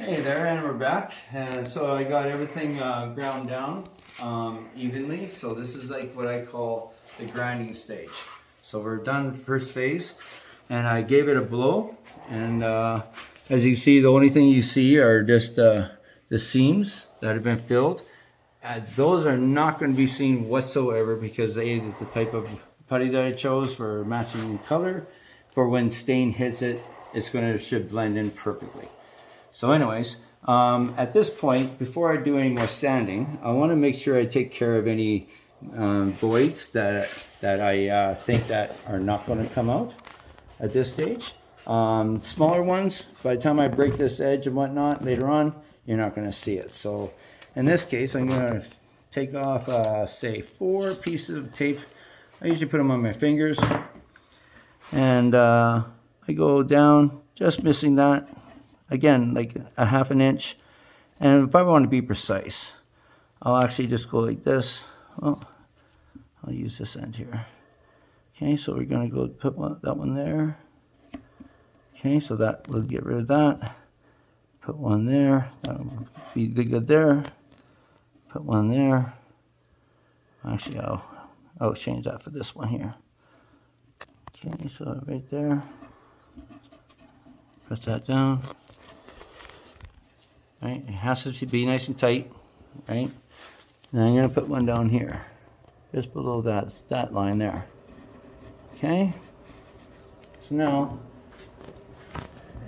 Hey there, and we're back. And so I got everything ground down evenly. So this is like what I call the grinding stage. So we're done first phase, and I gave it a blow. And as you see, the only thing you see are just the seams that have been filled. Those are not going to be seen whatsoever because it's the type of putty that I chose for matching color. For when stain hits it, should blend in perfectly. So anyways, at this point, before I do any more sanding, I want to make sure I take care of any voids that I think that are not going to come out at this stage. Smaller ones, by the time I break this edge and whatnot later on, you're not going to see it. So in this case, I'm going to take off, say, 4 pieces of tape. I usually put them on my fingers. And I go down, just missing that. Again, like a ½ inch. And if I want to be precise, I'll actually just go like this. Well, I'll use this end here. Okay, so we're going to go put that one there. Okay, so that will get rid of that. Put one there. That'll be good there. Put one there. Actually, I'll change that for this one here. Okay, so right there. Press that down. Right, it has to be nice and tight, right? And I'm going to put one down here, just below that line there. Okay. So now,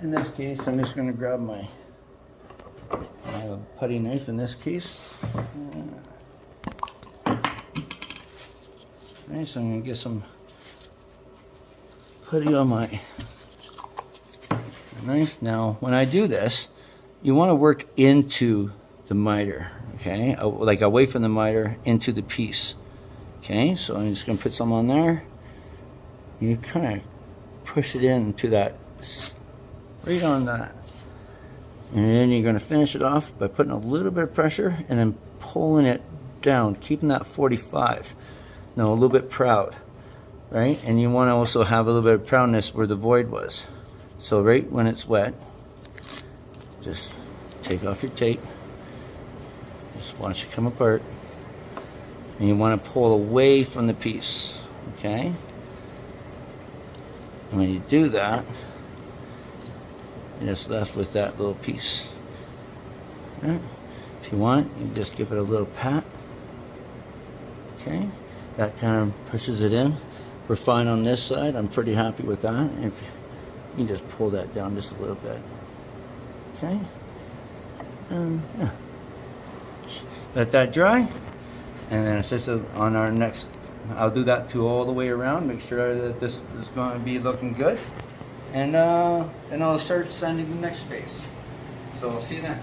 in this case, I'm just going to grab my putty knife. In this case, right. So I'm going to get some putty on my knife. Now, when I do this, you want to work into the miter, okay? Like away from the miter into the piece, okay? So I'm just going to put some on there. You kind of push it into that, right on that. And then you're going to finish it off by putting a little bit of pressure and then pulling it down, keeping that 45. Now, a little bit proud, right? And you want to also have a little bit of proudness where the void was. So right when it's wet, just take off your tape. Just watch it come apart. And you want to pull away from the piece, okay? And when you do that, you're just left with that little piece. Right? If you want, you can just give it a little pat. Okay? That kind of pushes it in. We're fine on this side. I'm pretty happy with that. If you can just pull that down just a little bit. Okay, and yeah, let that dry, and then it's just on our next. I'll do that too all the way around. Make sure that this is going to be looking good, and then I'll start sanding the next phase. So I'll see you then.